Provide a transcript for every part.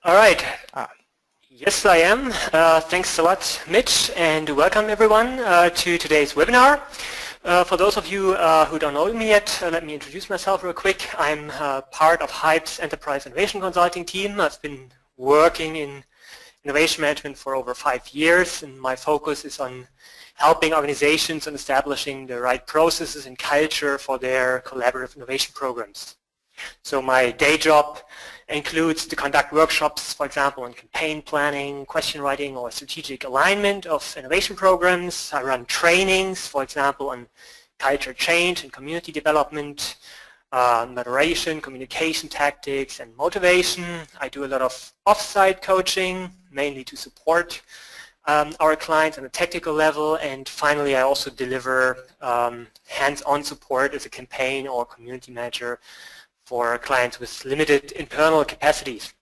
All right. Yes, I am. Thanks a lot, Mitch, and welcome everyone to today's webinar. For those of you who don't know me yet, let me introduce myself real quick. I'm part of HYPE's Enterprise Innovation Consulting team. I've been working in innovation management for over 5 years, and my focus is on helping organizations in establishing the right processes and culture for their collaborative innovation programs. So my day job includes to conduct workshops, for example, on campaign planning, question writing, or strategic alignment of innovation programs. I run trainings, for example, on culture change and community development, moderation, communication tactics, and motivation. I do a lot of off-site coaching, mainly to support our clients on a technical level, and finally I also deliver hands-on support as a campaign or community manager for clients with limited internal capacities.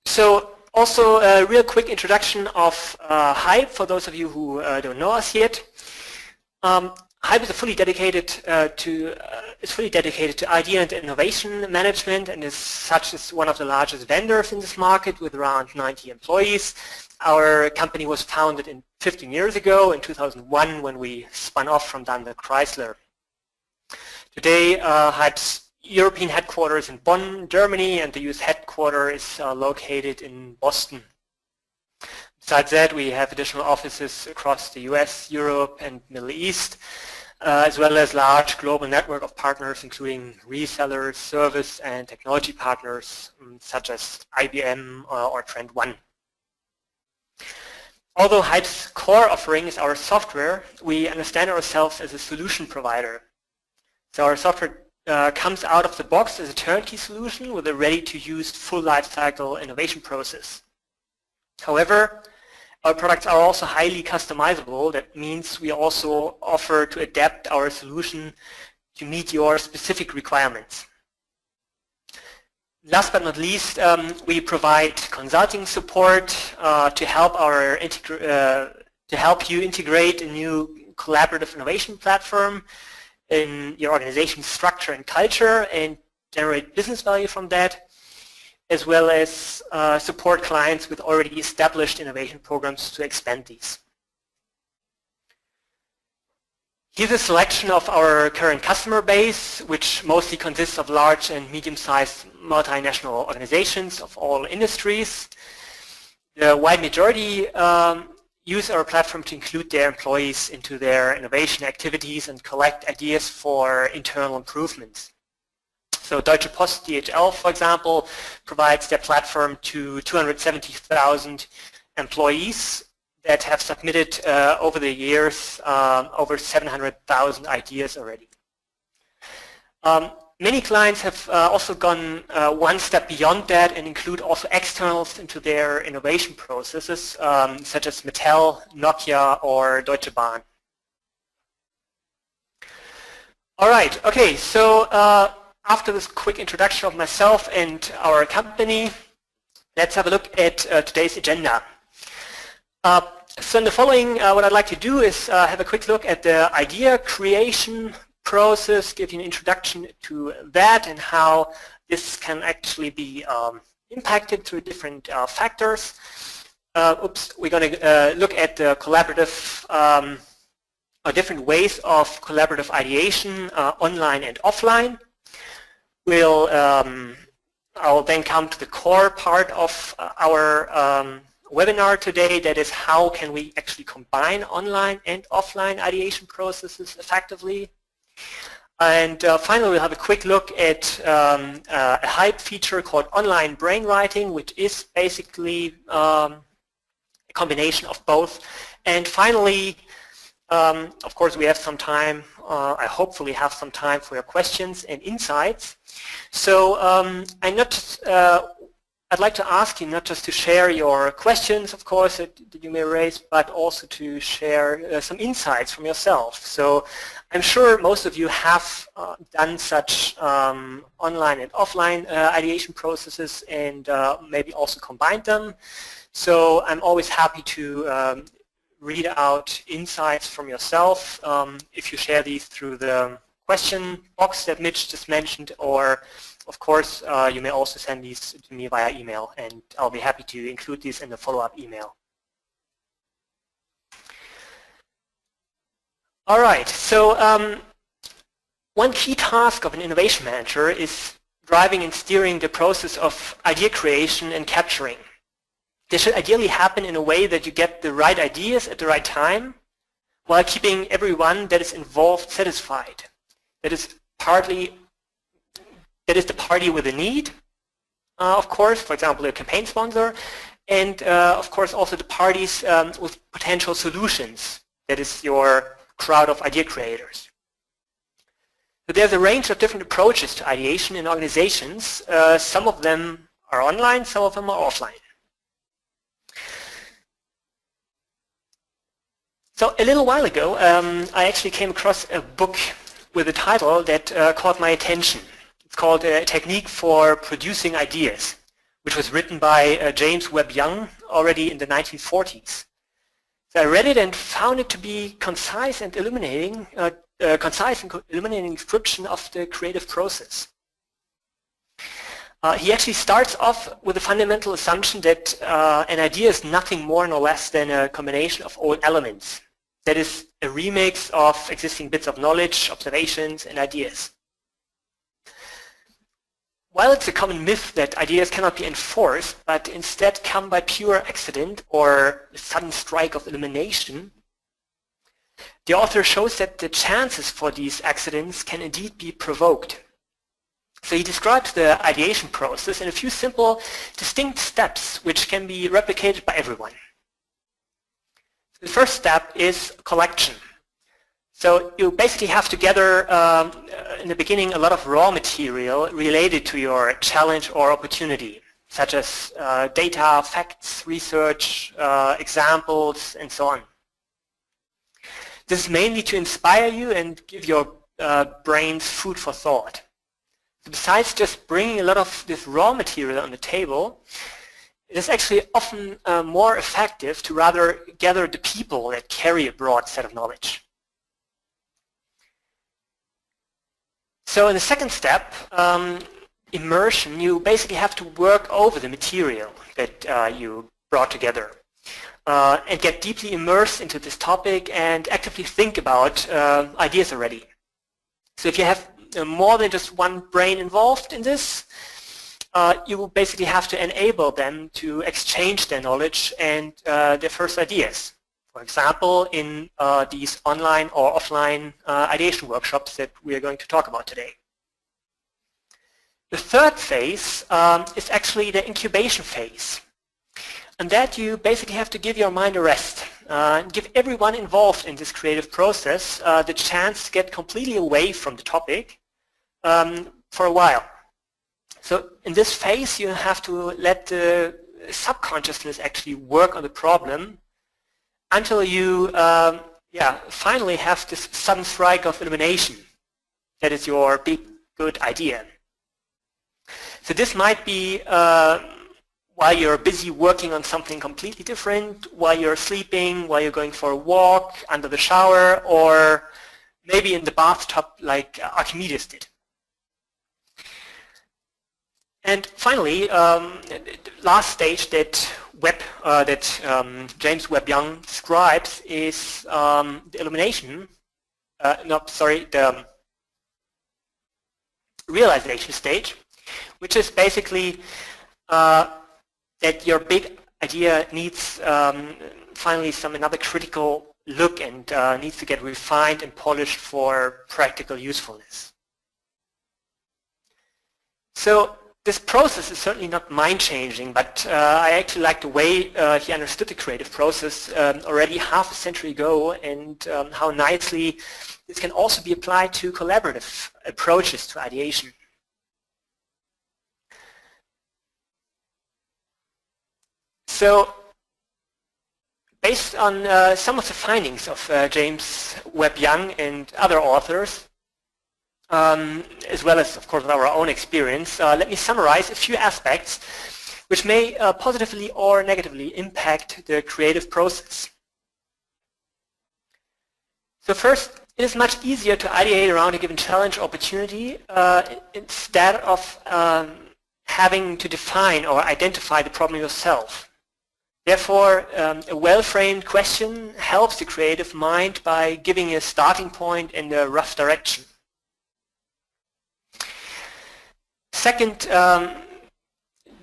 So also a real quick introduction of HYPE for those of you who don't know us yet. HYPE is fully dedicated to idea and innovation management, and as such is one of the largest vendors in this market with around 90 employees. Our company was founded 15 years ago in 2001 when we spun off from Daimler Chrysler. Today, HYPE's European headquarters in Bonn, Germany, and the US headquarters is located in Boston. Besides that, we have additional offices across the US, Europe, and Middle East, as well as large global network of partners, including resellers, service, and technology partners, such as IBM or Trend One. Although HYPE's core offering is our software, we understand ourselves as a solution provider. So our software comes out of the box as a turnkey solution with a ready-to-use full lifecycle innovation process. However, our products are also highly customizable. That means we also offer to adapt our solution to meet your specific requirements. Last but not least, we provide consulting support to help you integrate a new collaborative innovation platform in your organization's structure and culture and generate business value from that, as well as support clients with already established innovation programs to expand these. Here's a selection of our current customer base, which mostly consists of large and medium-sized multinational organizations of all industries. The wide majority use our platform to include their employees into their innovation activities and collect ideas for internal improvements. So Deutsche Post DHL, for example, provides their platform to 270,000 employees that have submitted over the years over 700,000 ideas already. Many clients have also gone one step beyond that and include also externals into their innovation processes, such as Mattel, Nokia, or Deutsche Bahn. All right, okay, so after this quick introduction of myself and our company, let's have a look at today's agenda. So in the following, what I'd like to do is have a quick look at the idea creation process, give you an introduction to that and how this can actually be impacted through different factors. We're going to look at the collaborative or different ways of collaborative ideation, online and offline. I'll then come to the core part of our webinar today, that is how can we actually combine online and offline ideation processes effectively. And finally, we'll have a quick look at a HYPE feature called online brainwriting, which is basically a combination of both. And finally, of course, we have some time, I hopefully have some time for your questions and insights. So I'd like to ask you not just to share your questions, of course, that you may raise, but also to share some insights from yourself. So I'm sure most of you have done such online and offline ideation processes and maybe also combined them. So I'm always happy to read out insights from yourself if you share these through the question box that Mitch just mentioned, or of course, you may also send these to me via email, and I'll be happy to include these in the follow-up email. All right, so one key task of an innovation manager is driving and steering the process of idea creation and capturing. This should ideally happen in a way that you get the right ideas at the right time while keeping everyone that is involved satisfied. That is the party with a need, of course, for example, a campaign sponsor, and of course also the parties with potential solutions. That is your crowd of idea creators. So there's a range of different approaches to ideation in organizations. Some of them are online, some of them are offline. So a little while ago, I actually came across a book with a title that caught my attention. It's called A Technique for Producing Ideas, which was written by James Webb Young already in the 1940s. So I read it and found it to be concise and illuminating description of the creative process. He actually starts off with a fundamental assumption that an idea is nothing more nor less than a combination of old elements. That is a remix of existing bits of knowledge, observations, and ideas. While it's a common myth that ideas cannot be enforced, but instead come by pure accident or a sudden strike of illumination, the author shows that the chances for these accidents can indeed be provoked. So he describes the ideation process in a few simple, distinct steps which can be replicated by everyone. The first step is collection. So you basically have to gather in the beginning a lot of raw material related to your challenge or opportunity, such as data, facts, research, examples, and so on. This is mainly to inspire you and give your brains food for thought. So besides just bringing a lot of this raw material on the table, it is actually often more effective to rather gather the people that carry a broad set of knowledge. So in the second step, immersion, you basically have to work over the material that you brought together and get deeply immersed into this topic and actively think about ideas already. So if you have more than just one brain involved in this, you will basically have to enable them to exchange their knowledge and their first ideas. For example, in these online or offline ideation workshops that we are going to talk about today. The third phase is actually the incubation phase. And that you basically have to give your mind a rest and give everyone involved in this creative process the chance to get completely away from the topic for a while. So in this phase, you have to let the subconsciousness actually work on the problem until you finally have this sudden strike of illumination. That is your big, good idea. So this might be while you're busy working on something completely different, while you're sleeping, while you're going for a walk, under the shower, or maybe in the bathtub like Archimedes did. And finally, the last stage that James Webb Young describes is the illumination, the realization stage, which is basically that your big idea needs finally another critical look and needs to get refined and polished for practical usefulness. So this process is certainly not mind-changing, but I actually like the way he understood the creative process already half a century ago, and how nicely this can also be applied to collaborative approaches to ideation. So, based on some of the findings of James Webb Young and other authors, as well as, of course, our own experience, let me summarize a few aspects which may positively or negatively impact the creative process. So first, it is much easier to ideate around a given challenge or opportunity instead of having to define or identify the problem yourself. Therefore, a well-framed question helps the creative mind by giving a starting point and a rough direction. Second,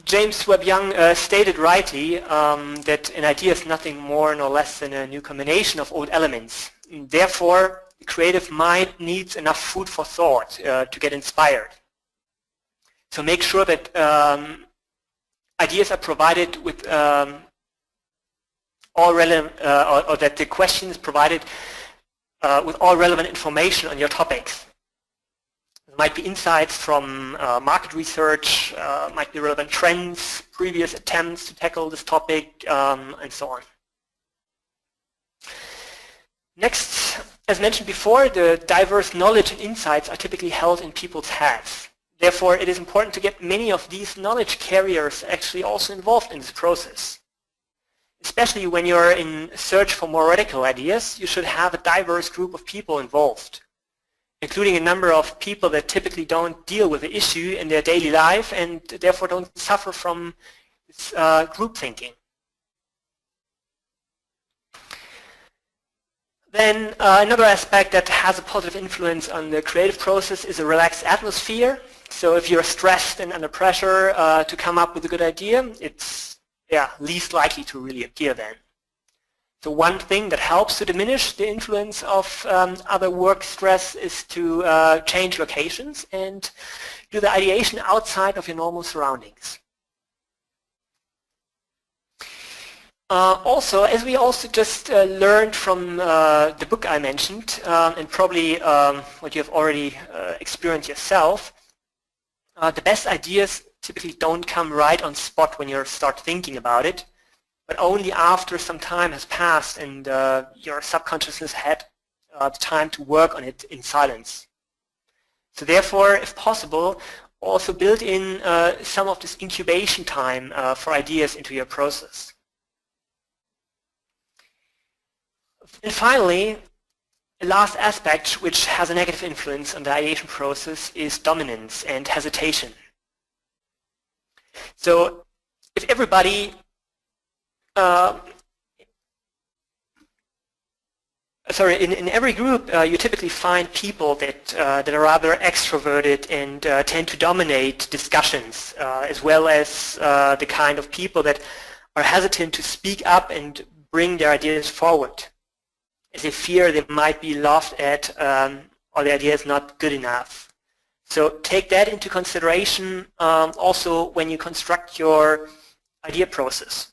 James Webb Young stated rightly that an idea is nothing more nor less than a new combination of old elements. And therefore, the creative mind needs enough food for thought to get inspired. So make sure that ideas are provided with all relevant, or that the question is provided with all relevant information on your topics. It might be insights from market research, might be relevant trends, previous attempts to tackle this topic, and so on. Next, as mentioned before, the diverse knowledge and insights are typically held in people's heads. Therefore, it is important to get many of these knowledge carriers actually also involved in this process. Especially when you're in search for more radical ideas, you should have a diverse group of people involved, including a number of people that typically don't deal with the issue in their daily life and therefore don't suffer from this group thinking. Then another aspect that has a positive influence on the creative process is a relaxed atmosphere. So if you're stressed and under pressure to come up with a good idea, it's least likely to really appear then. So one thing that helps to diminish the influence of other work stress is to change locations and do the ideation outside of your normal surroundings. Also, as we also just learned from the book I mentioned, and probably what you have already experienced yourself, the best ideas typically don't come right on spot when you start thinking about it, but only after some time has passed and your subconsciousness had the time to work on it in silence. So therefore, if possible, also build in some of this incubation time for ideas into your process. And finally, the last aspect which has a negative influence on the ideation process is dominance and hesitation. So if everybody in every group you typically find people that are rather extroverted and tend to dominate discussions, as well as the kind of people that are hesitant to speak up and bring their ideas forward, as they fear they might be laughed at or the idea is not good enough. So take that into consideration also when you construct your idea process.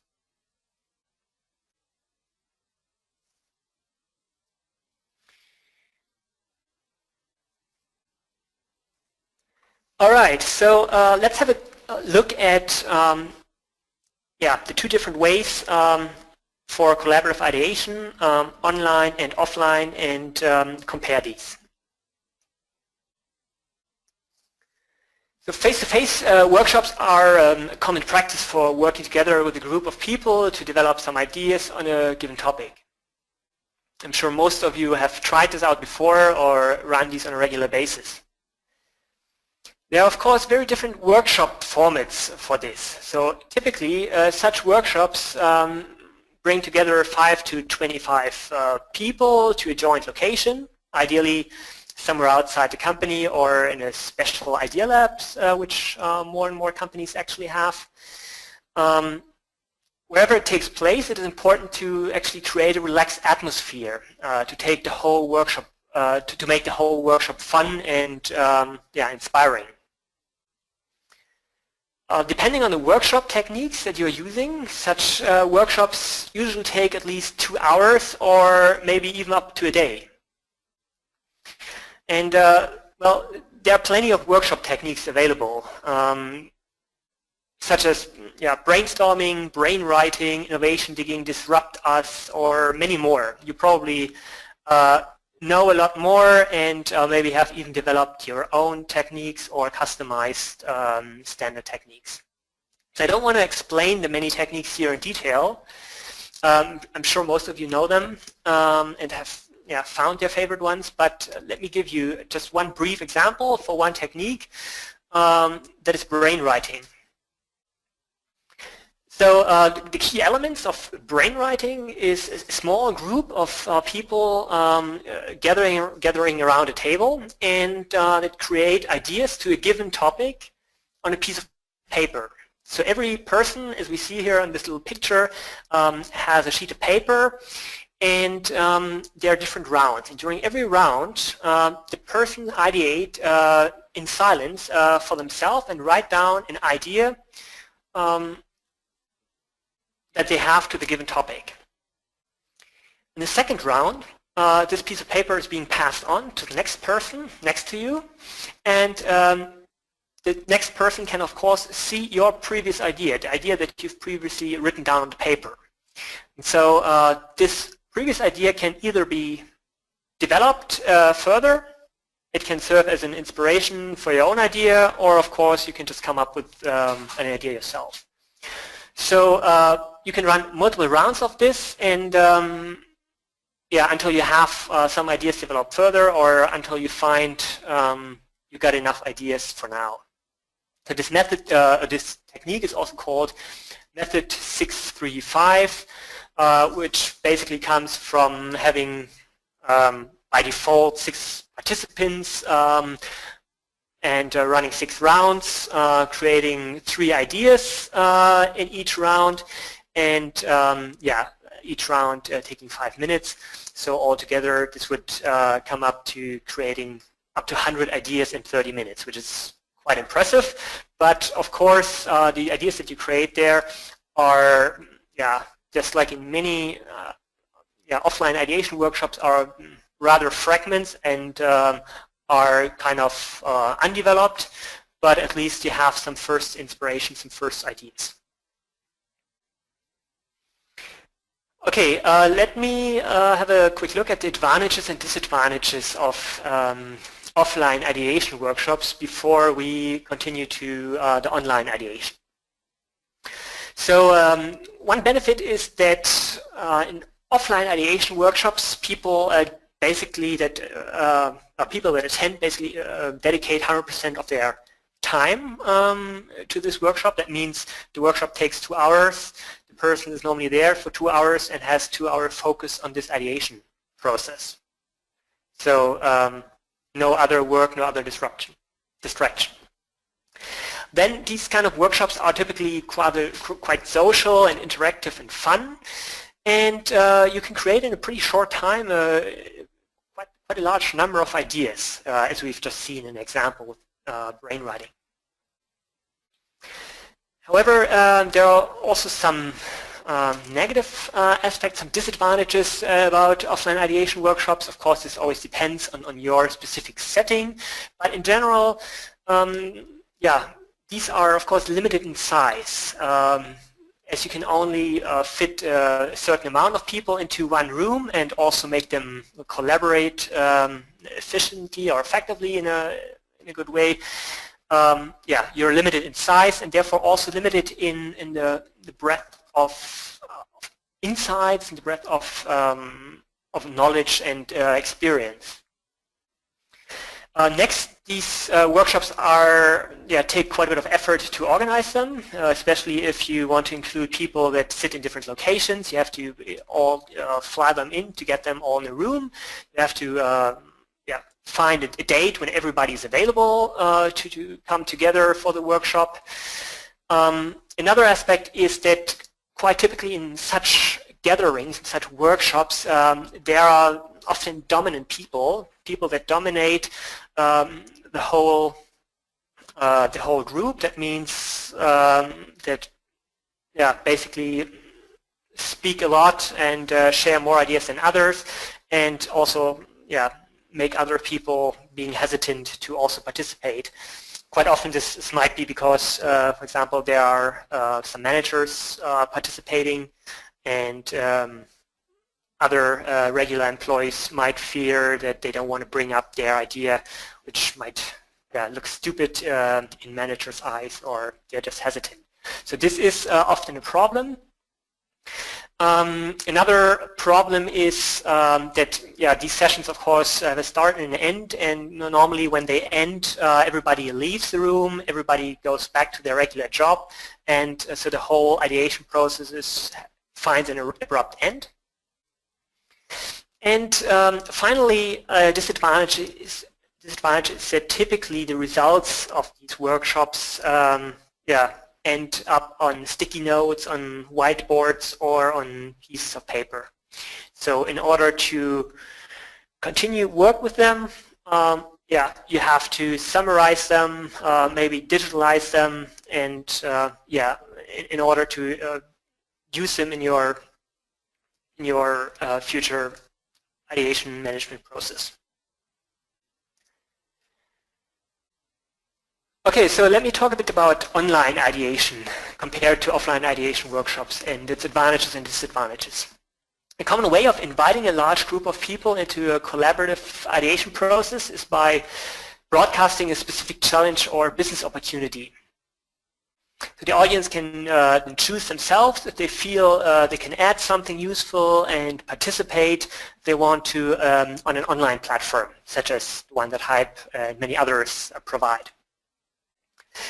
All right, so let's have a look at the two different ways for collaborative ideation, online and offline, and compare these. So face-to-face workshops are a common practice for working together with a group of people to develop some ideas on a given topic. I'm sure most of you have tried this out before or run these on a regular basis. There are, of course, very different workshop formats for this. So typically, such workshops bring together 5 to 25 people to a joint location, ideally somewhere outside the company or in a special idea labs, which more and more companies actually have. Wherever it takes place, it is important to actually create a relaxed atmosphere to take the whole workshop, to make the whole workshop fun and inspiring. Depending on the workshop techniques that you're using, such workshops usually take at least 2 hours or maybe even up to a day. And well, there are plenty of workshop techniques available, such as brainstorming, brainwriting, innovation digging, disrupt us, or many more. You probably know a lot more and maybe have even developed your own techniques or customized standard techniques. So I don't want to explain the many techniques here in detail. I'm sure most of you know them and have found their favorite ones, but let me give you just one brief example for one technique that is brainwriting. So the key elements of brainwriting is a small group of people gathering around a table and that create ideas to a given topic on a piece of paper. So every person, as we see here on this little picture, has a sheet of paper, and there are different rounds. And during every round, the person ideate in silence for themselves and write down an idea that they have to the given topic. In the second round, this piece of paper is being passed on to the next person next to you, and the next person can, of course, see your previous idea, the idea that you've previously written down on the paper. And so this previous idea can either be developed further, it can serve as an inspiration for your own idea, or of course you can just come up with an idea yourself. So you can run multiple rounds of this, and until you have some ideas developed further, or until you find you got enough ideas for now. So this method, this technique is also called method 635, which basically comes from having by default 6 participants and running 6 rounds, creating 3 ideas in each round, and each round taking 5 minutes. So altogether this would come up to creating up to 100 ideas in 30 minutes, which is quite impressive. But of course the ideas that you create there are, just like in many offline ideation workshops, are rather fragments and are kind of undeveloped, but at least you have some first inspirations and first ideas. Okay, let me have a quick look at the advantages and disadvantages of offline ideation workshops before we continue to the online ideation. So one benefit is that in offline ideation workshops, people basically people that attend basically dedicate 100% of their time to this workshop. That means the workshop takes 2 hours. The person is normally there for 2 hours and has 2-hour focus on this ideation process. So no other work, no other distraction. Then these kind of workshops are typically quite social and interactive and fun, and you can create in a pretty short time quite a large number of ideas, as we've just seen in an example with brainwriting. However, there are also some negative aspects, some disadvantages about offline ideation workshops. Of course, this always depends on your specific setting, but in general, these are of course limited in size, as you can only fit a certain amount of people into one room and also make them collaborate efficiently or effectively in a good way. You're limited in size and therefore also limited in the breadth of insights and the breadth of knowledge and experience. Next, these workshops take quite a bit of effort to organize them, especially if you want to include people that sit in different locations. You have to all fly them in to get them all in a room. You have to find a date when everybody is available to come together for the workshop. Another aspect is that quite typically in such gatherings, in such workshops, there are often dominant people that dominate the whole group. That means that basically speak a lot and share more ideas than others, and also make other people being hesitant to also participate. Quite often this might be because, for example, there are some managers participating, and other regular employees might fear that they don't want to bring up their idea, which might look stupid in managers' eyes, or they're just hesitant. So this is often a problem. Another problem is that these sessions, of course, have a start and an end, and normally when they end, everybody leaves the room, everybody goes back to their regular job, and so the whole ideation process finds an abrupt end. And finally, disadvantage is that typically the results of these workshops end up on sticky notes, on whiteboards, or on pieces of paper. So in order to continue work with them, you have to summarize them, maybe digitalize them, and in order to use them in your future ideation management process. Okay, so let me talk a bit about online ideation compared to offline ideation workshops and its advantages and disadvantages. A common way of inviting a large group of people into a collaborative ideation process is by broadcasting a specific challenge or business opportunity. So the audience can choose themselves if they feel they can add something useful and participate if they want to on an online platform, such as the one that Hype and many others provide.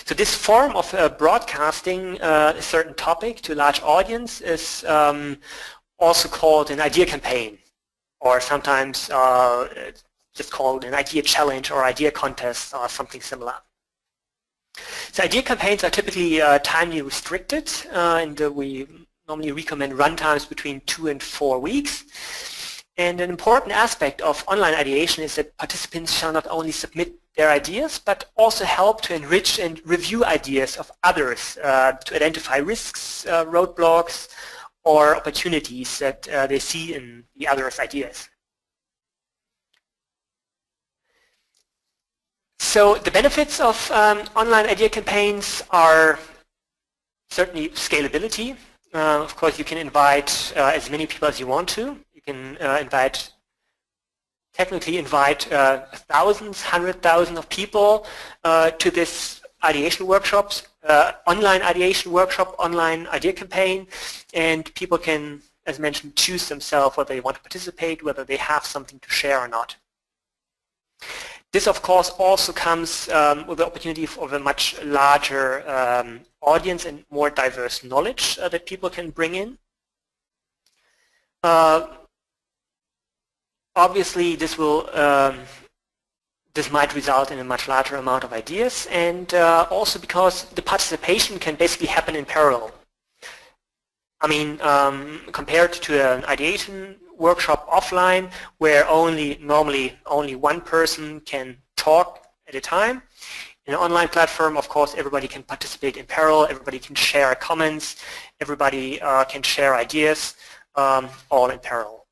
So this form of broadcasting a certain topic to a large audience is also called an idea campaign, or sometimes just called an idea challenge or idea contest or something similar. So idea campaigns are typically timely restricted, and we normally recommend runtimes between 2 and 4 weeks. And an important aspect of online ideation is that participants shall not only submit their ideas, but also help to enrich and review ideas of others to identify risks, roadblocks, or opportunities that they see in the others' ideas. So the benefits of online idea campaigns are certainly scalability. Of course, you can invite as many people as you want to. You can technically invite thousands, 100,000 of people to this ideation workshops, online ideation workshop, online idea campaign, and people can, as mentioned, choose themselves whether they want to participate, whether they have something to share or not. This, of course, also comes with the opportunity of a much larger audience and more diverse knowledge that people can bring in. Obviously, this might result in a much larger amount of ideas, and also because the participation can basically happen in parallel. I mean, compared to an ideation workshop offline, where normally only one person can talk at a time, in an online platform, of course, everybody can participate in parallel, everybody can share comments, everybody can share ideas, all in parallel.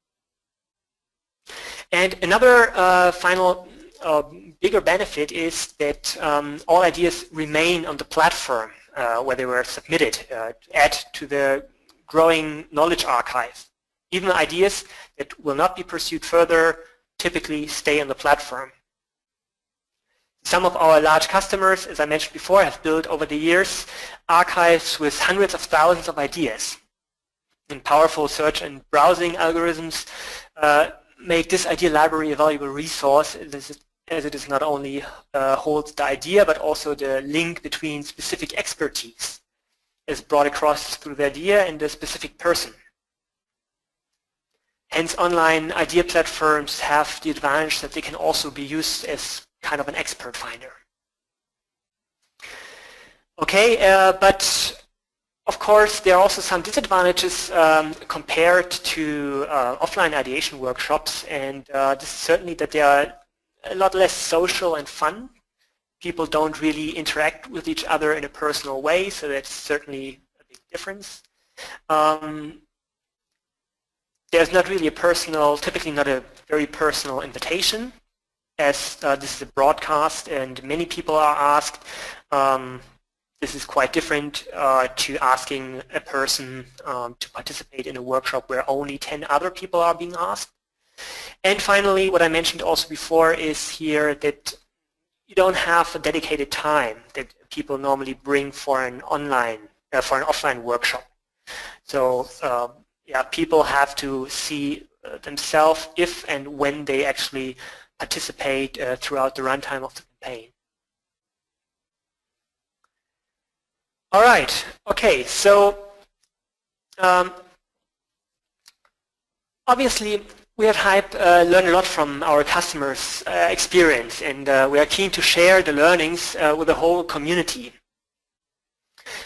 And another final bigger benefit is that all ideas remain on the platform where they were submitted to add to the growing knowledge archive. Even ideas that will not be pursued further typically stay on the platform. Some of our large customers, as I mentioned before, have built over the years archives with hundreds of thousands of ideas. And powerful search and browsing algorithms make this idea library a valuable resource, as it is not only holds the idea, but also the link between specific expertise is brought across through the idea and the specific person. Hence, online idea platforms have the advantage that they can also be used as kind of an expert finder. Okay, but of course there are also some disadvantages compared to offline ideation workshops, and this is certainly that they are a lot less social and fun. People don't really interact with each other in a personal way, so that's certainly a big difference. There's not really a personal, typically not a very personal invitation, as this is a broadcast and many people are asked. This is quite different to asking a person to participate in a workshop where only 10 other people are being asked. And finally, what I mentioned also before is here that you don't have a dedicated time that people normally bring for an offline workshop. So yeah, people have to see themselves if and when they actually participate throughout the runtime of the campaign. All right, okay, so obviously we at Hype learn a lot from our customers' experience, and we are keen to share the learnings with the whole community.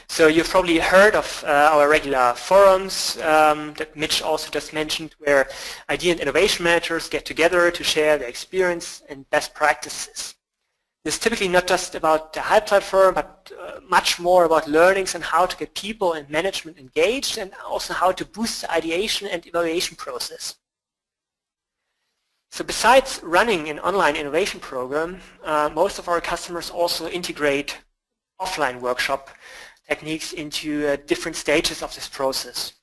So you've probably heard of our regular forums that Mitch also just mentioned, where idea and innovation managers get together to share their experience and best practices. This is typically not just about the Hype platform, but much more about learnings and how to get people and management engaged, and also how to boost the ideation and evaluation process. So besides running an online innovation program, most of our customers also integrate offline workshop techniques into different stages of this process.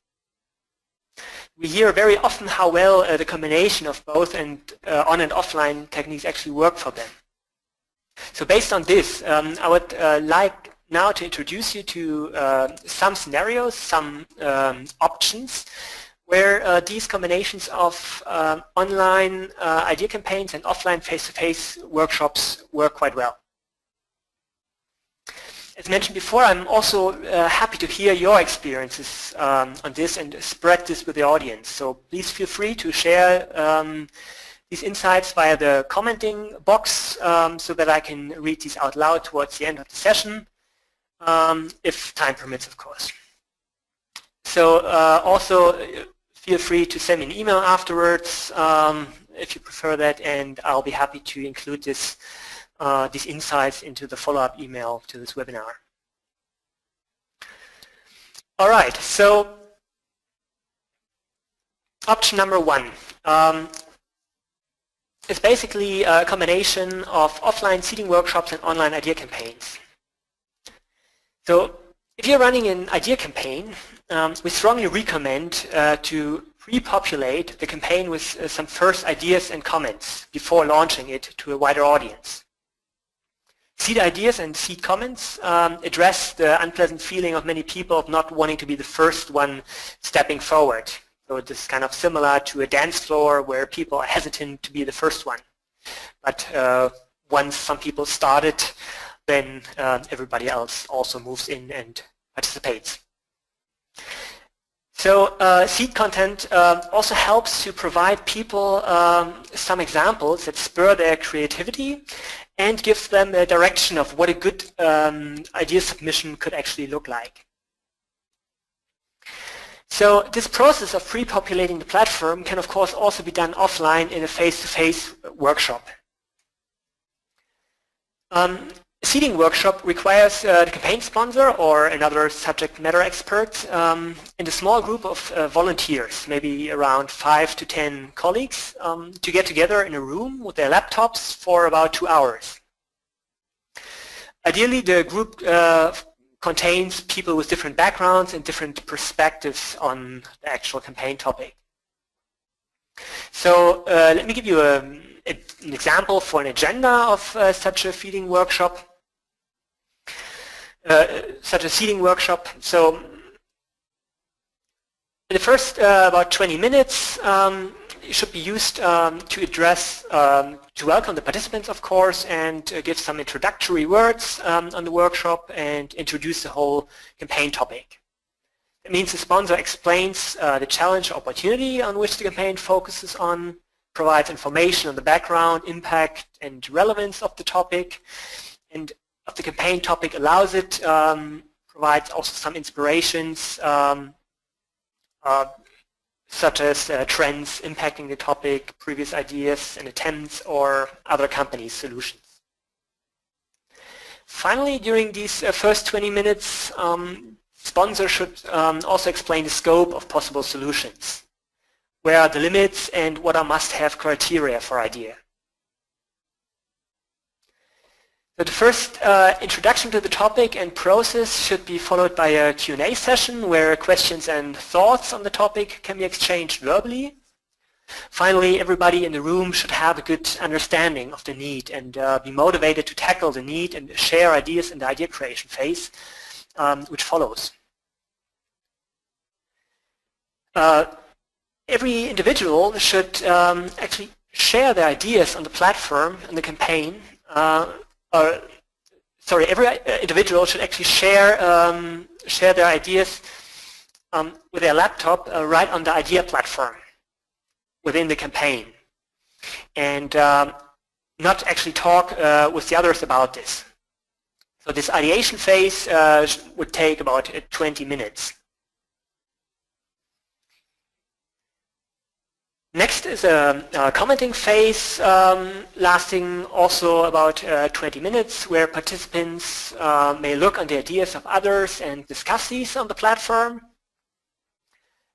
We hear very often how well the combination of both and on and offline techniques actually work for them. So based on this, I would like now to introduce you to some scenarios, some options where these combinations of online idea campaigns and offline face-to-face workshops work quite well. As mentioned before, I'm also happy to hear your experiences on this and spread this with the audience. So please feel free to share these insights via the commenting box so that I can read these out loud towards the end of the session, if time permits, of course. So also feel free to send me an email afterwards if you prefer that, and I'll be happy to include this these insights into the follow-up email to this webinar. All right, so option number one is basically a combination of offline seeding workshops and online idea campaigns. So if you're running an idea campaign, we strongly recommend to pre-populate the campaign with some first ideas and comments before launching it to a wider audience. Seed ideas and seed comments address the unpleasant feeling of many people of not wanting to be the first one stepping forward. So this is kind of similar to a dance floor where people are hesitant to be the first one. But once some people started, then everybody else also moves in and participates. So seed content also helps to provide people some examples that spur their creativity and gives them a direction of what a good idea submission could actually look like. So this process of pre-populating the platform can of course also be done offline in a face-to-face workshop. Seeding workshop requires the campaign sponsor or another subject matter expert and a small group of volunteers, maybe around 5 to 10 colleagues, to get together in a room with their laptops for about 2 hours. Ideally, the group contains people with different backgrounds and different perspectives on the actual campaign topic. So let me give you an example for an agenda of such a seeding workshop. So in the first about 20 minutes it should be used to address, to welcome the participants, of course, and give some introductory words on the workshop and introduce the whole campaign topic. It means the sponsor explains the challenge or opportunity on which the campaign focuses on, provides information on the background, impact, and relevance of the topic, and of the campaign topic allows it, provides also some inspirations such as trends impacting the topic, previous ideas and attempts, or other companies' solutions. Finally, during these first 20 minutes, sponsor should also explain the scope of possible solutions. Where are the limits and what are must-have criteria for idea? So the first introduction to the topic and process should be followed by a Q&A session where questions and thoughts on the topic can be exchanged verbally. Finally, everybody in the room should have a good understanding of the need and be motivated to tackle the need and share ideas in the idea creation phase, which follows. every individual should actually share their ideas on the platform in the campaign. Every individual should actually share their ideas with their laptop right on the idea platform within the campaign, and not actually talk with the others about this. So this ideation phase would take about 20 minutes. Next is a commenting phase lasting also about 20 minutes, where participants may look on the ideas of others and discuss these on the platform.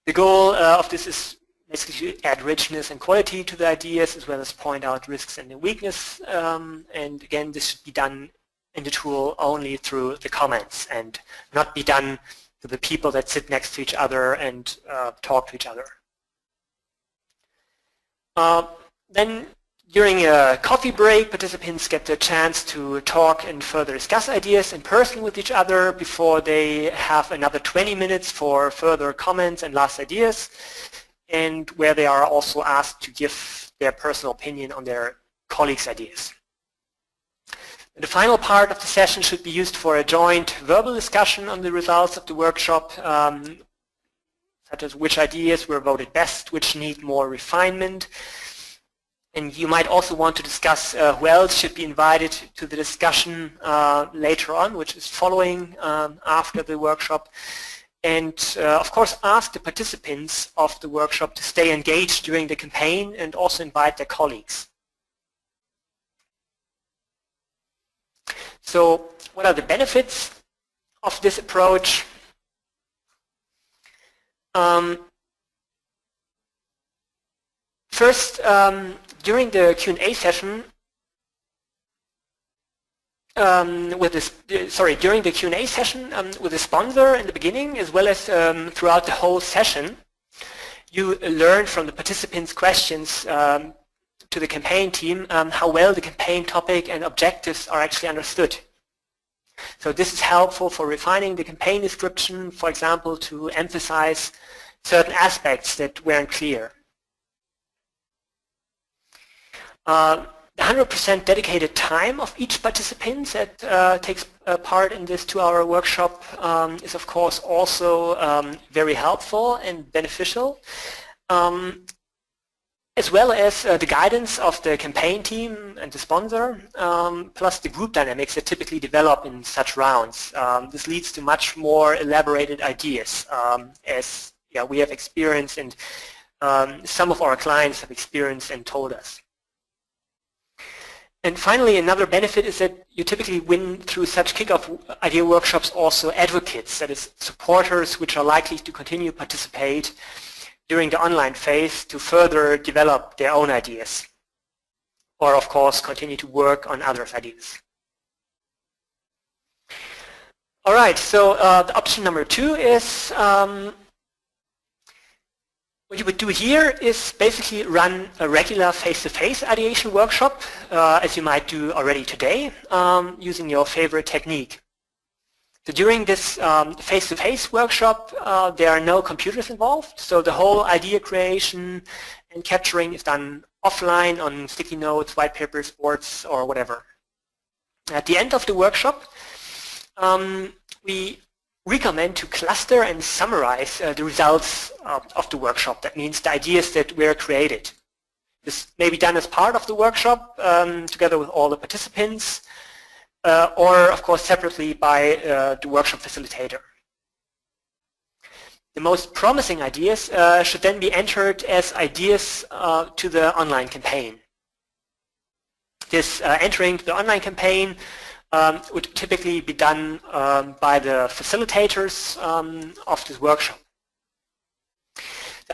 The goal of this is basically to add richness and quality to the ideas, as well as point out risks and weakness. And again, this should be done in the tool only through the comments and not be done to the people that sit next to each other and talk to each other. Then during a coffee break, participants get the chance to talk and further discuss ideas in person with each other before they have another 20 minutes for further comments and last ideas, and where they are also asked to give their personal opinion on their colleagues' ideas. The final part of the session should be used for a joint verbal discussion on the results of the workshop, such as which ideas were voted best, which need more refinement. And you might also want to discuss who else should be invited to the discussion later on, which is following after the workshop. And of course, ask the participants of the workshop to stay engaged during the campaign and also invite their colleagues. So what are the benefits of this approach? First, during the Q&A session, during the Q&A session with the sponsor in the beginning, as well as throughout the whole session, you learn from the participants' questions to the campaign team how well the campaign topic and objectives are actually understood. So this is helpful for refining the campaign description, for example, to emphasize certain aspects that weren't clear. The 100% dedicated time of each participant that takes part in this 2-hour workshop is of course also very helpful and beneficial, as well as the guidance of the campaign team and the sponsor, plus the group dynamics that typically develop in such rounds. This leads to much more elaborated ideas, as we have experienced and some of our clients have experienced and told us. And finally, another benefit is that you typically win through such kickoff idea workshops also advocates, that is, supporters which are likely to continue to participate during the online phase to further develop their own ideas, or of course continue to work on others' ideas. All right, so the option number 2 is what you would do here is basically run a regular face-to-face ideation workshop, as you might do already today, using your favorite technique. So during this face-to-face workshop, there are no computers involved, so the whole idea creation and capturing is done offline on sticky notes, white papers, boards, or whatever. At the end of the workshop, we recommend to cluster and summarize the results of the workshop. That means the ideas that were created. This may be done as part of the workshop together with all the participants, or of course separately by the workshop facilitator. The most promising ideas should then be entered as ideas to the online campaign. This entering the online campaign would typically be done by the facilitators of this workshop.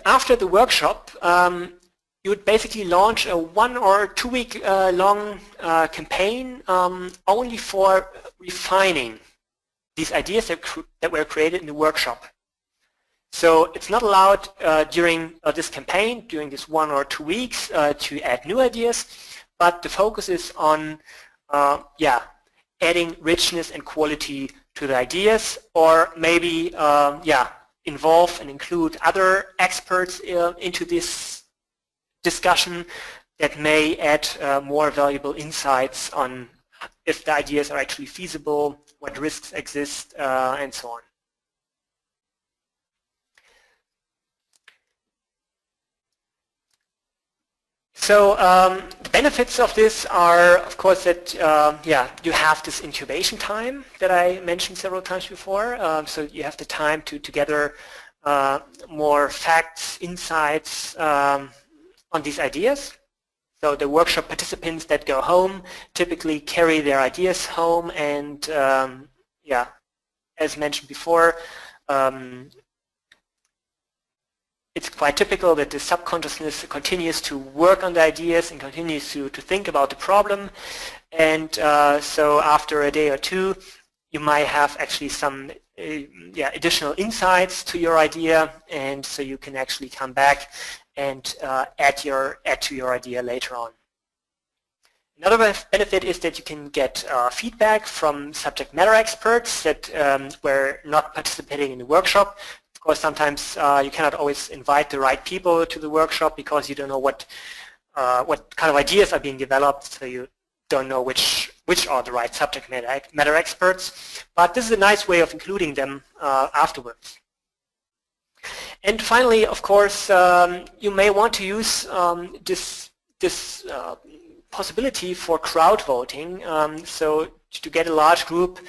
After the workshop, you would basically launch a 1 or 2 week long campaign only for refining these ideas that were created in the workshop. So it's not allowed during this campaign, during this 1 or 2 weeks, to add new ideas, but the focus is on adding richness and quality to the ideas, or maybe involve and include other experts into this discussion that may add more valuable insights on if the ideas are actually feasible, what risks exist, and so on. So the benefits of this are, of course, that you have this incubation time that I mentioned several times before. So you have the time to gather more facts, insights on these ideas. So the workshop participants that go home typically carry their ideas home, and as mentioned before, it's quite typical that the subconsciousness continues to work on the ideas and continues to think about the problem. And so after a day or two, you might have actually some additional insights to your idea, and so you can actually come back and add to your idea later on. Another benefit is that you can get feedback from subject matter experts that were not participating in the workshop. Of course, sometimes you cannot always invite the right people to the workshop because you don't know what kind of ideas are being developed, so you don't know which are the right subject matter experts. But this is a nice way of including them afterwards. And finally, of course, you may want to use this possibility for crowd voting. So to get a large group,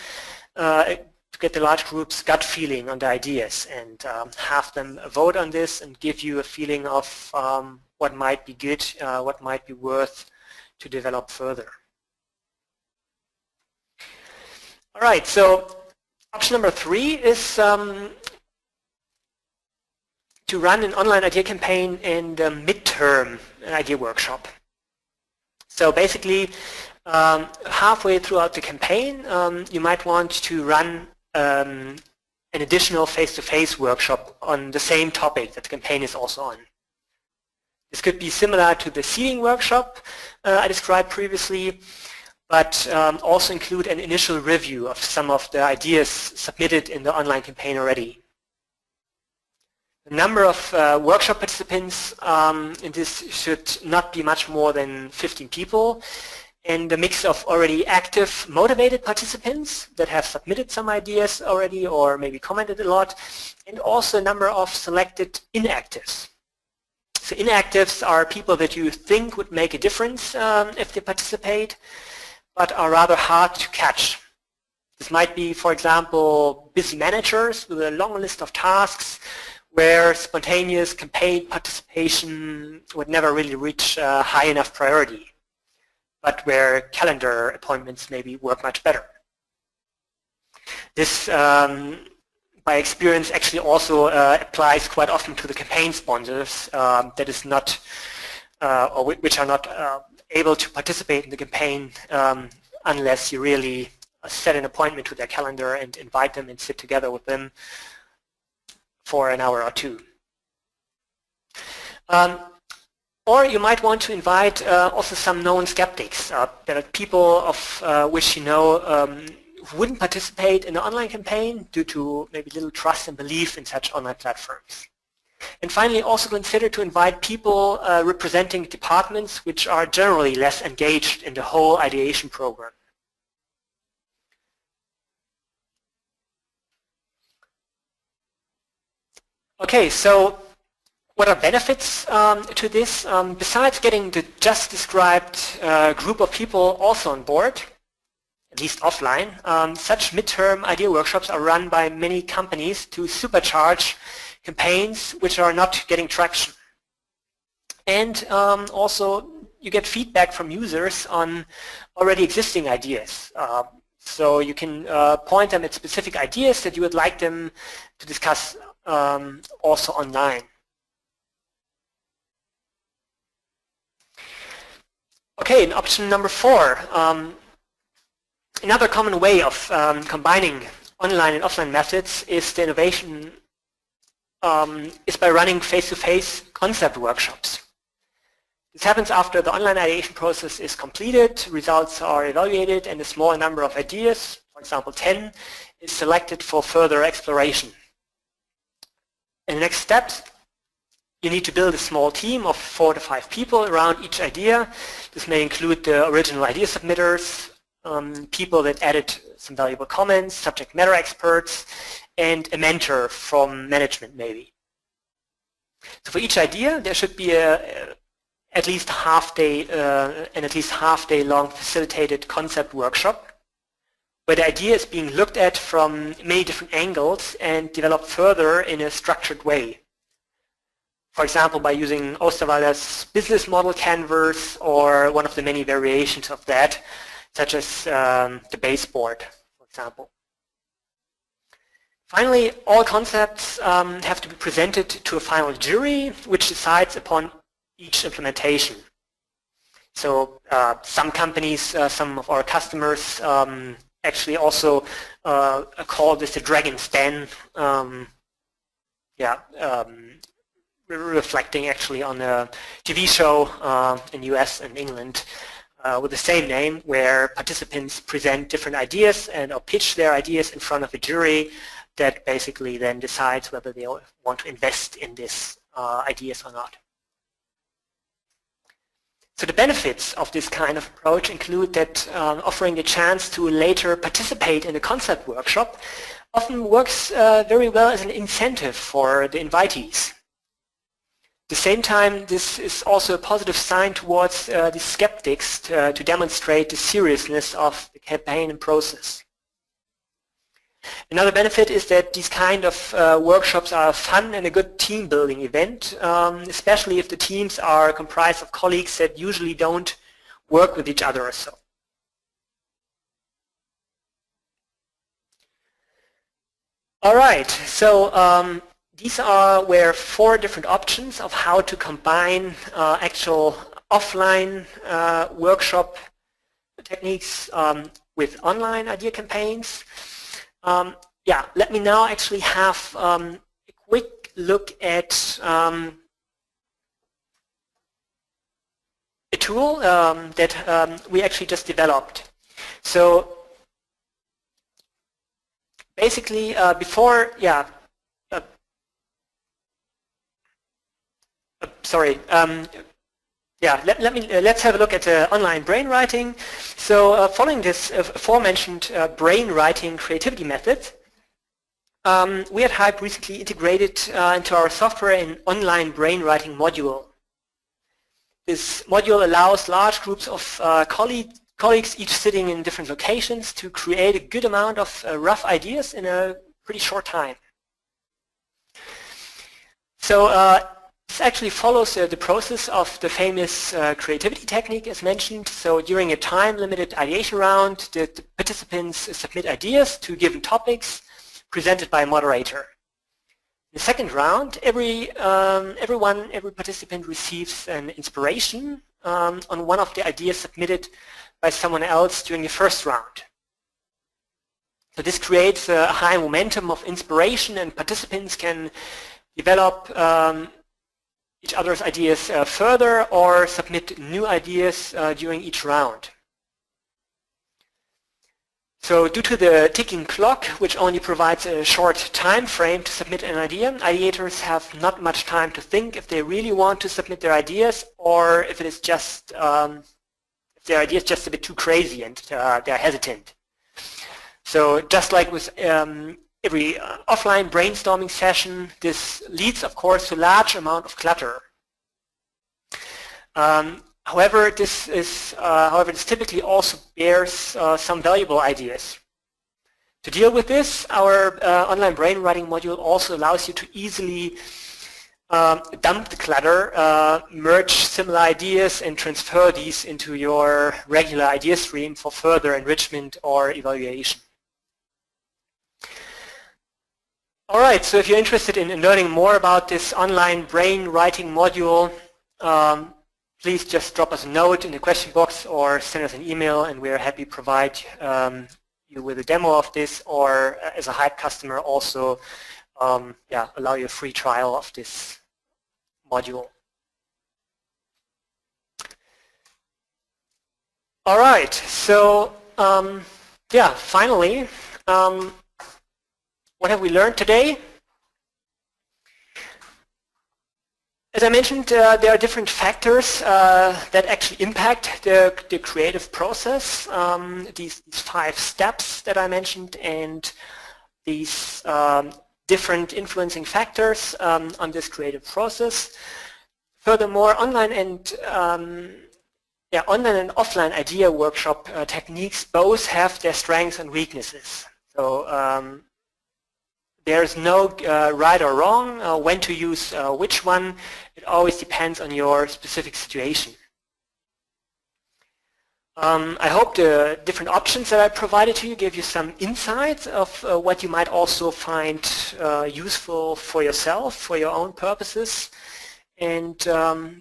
to get the large group's gut feeling on the ideas, and have them vote on this and give you a feeling of what might be good, what might be worth to develop further. All right, so option number 3 is to run an online idea campaign and a midterm idea workshop. So basically, halfway throughout the campaign, you might want to run an additional face-to-face workshop on the same topic that the campaign is also on. This could be similar to the seeding workshop I described previously, but also include an initial review of some of the ideas submitted in the online campaign already. The number of workshop participants in this should not be much more than 15 people, and a mix of already active, motivated participants that have submitted some ideas already or maybe commented a lot, and also a number of selected inactives. So inactives are people that you think would make a difference if they participate, but are rather hard to catch. This might be, for example, busy managers with a long list of tasks where spontaneous campaign participation would never really reach a high enough priority, but where calendar appointments maybe work much better. This, by experience, actually also applies quite often to the campaign sponsors that is not, or which are not able to participate in the campaign unless you really set an appointment to their calendar and invite them and sit together with them for an hour or two. Or you might want to invite also some known skeptics. There are people of which you know who wouldn't participate in the online campaign due to maybe little trust and belief in such online platforms. And finally, also consider to invite people representing departments which are generally less engaged in the whole ideation program. Okay, so what are benefits to this? Besides getting the just described group of people also on board, at least offline, such midterm idea workshops are run by many companies to supercharge campaigns which are not getting traction. And also you get feedback from users on already existing ideas. So you can point them at specific ideas that you would like them to discuss also online. Okay, and option number 4. Another common way of combining online and offline methods is the innovation is by running face-to-face concept workshops. This happens after the online ideation process is completed, results are evaluated, and a small number of ideas, for example 10, is selected for further exploration. In the next steps, you need to build a small team of 4 to 5 people around each idea. This may include the original idea submitters, people that added some valuable comments, subject matter experts, and a mentor from management maybe. So for each idea, there should be at least half day long facilitated concept workshop where the idea is being looked at from many different angles and developed further in a structured way. For example, by using Osterwalder's business model canvas or one of the many variations of that, such as the baseboard, for example. Finally, all concepts have to be presented to a final jury, which decides upon each implementation. So some companies, some of our customers actually also call this the Dragon's Den, reflecting actually on a TV show in US and England with the same name, where participants present different ideas and or pitch their ideas in front of a jury that basically then decides whether they want to invest in these ideas or not. So the benefits of this kind of approach include that offering the chance to later participate in a concept workshop often works very well as an incentive for the invitees. At the same time, this is also a positive sign towards the skeptics to demonstrate the seriousness of the campaign and process. Another benefit is that these kind of workshops are fun and a good team building event, especially if the teams are comprised of colleagues that usually don't work with each other or so. All right, so these were 4 different options of how to combine actual offline workshop techniques with online idea campaigns. Let me now actually have a quick look at a tool that we actually just developed. So basically, let's have a look at online brainwriting. So following this aforementioned brainwriting creativity method, we at Hype recently integrated into our software an online brainwriting module. This module allows large groups of colleagues, each sitting in different locations, to create a good amount of rough ideas in a pretty short time. So this actually follows the process of the famous creativity technique as mentioned. So during a time-limited ideation round, the participants submit ideas to given topics presented by a moderator. In the second round, every participant receives an inspiration on one of the ideas submitted by someone else during the first round. So this creates a high momentum of inspiration, and participants can develop each other's ideas further or submit new ideas during each round. So due to the ticking clock, which only provides a short time frame to submit an idea, ideators have not much time to think if they really want to submit their ideas, or if it is just if their idea is just a bit too crazy and they're hesitant. So just like with every offline brainstorming session, this leads, of course, to a large amount of clutter. However, this typically also bears some valuable ideas. To deal with this, our online brainwriting module also allows you to easily dump the clutter, merge similar ideas, and transfer these into your regular idea stream for further enrichment or evaluation. All right, so if you're interested in learning more about this online brainwriting module, please just drop us a note in the question box or send us an email, and we're happy to provide you with a demo of this, or as a Hype customer also allow you a free trial of this module. All right, so finally, what have we learned today? As I mentioned, there are different factors that actually impact the creative process. These 5 steps that I mentioned, and these different influencing factors on this creative process. Furthermore, online and offline idea workshop techniques both have their strengths and weaknesses. So there is no right or wrong when to use which one. It always depends on your specific situation. I hope the different options that I provided to you gave you some insights of what you might also find useful for yourself, for your own purposes. And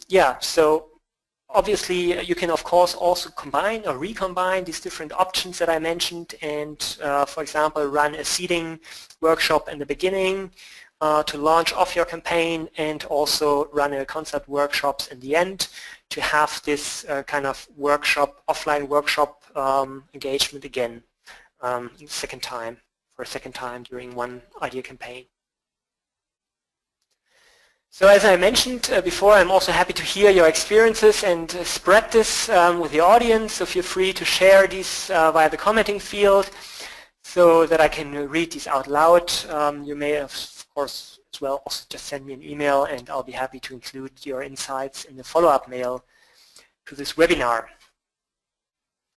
yeah, so obviously you can of course also combine or recombine these different options that I mentioned and for example run a seeding workshop in the beginning to launch off your campaign, and also run a concept workshops in the end to have this kind of workshop, offline workshop engagement again for a second time during one idea campaign. So as I mentioned before, I'm also happy to hear your experiences and spread this with the audience, so feel free to share these via the commenting field so that I can read these out loud. You may of course as well also just send me an email and I'll be happy to include your insights in the follow-up mail to this webinar.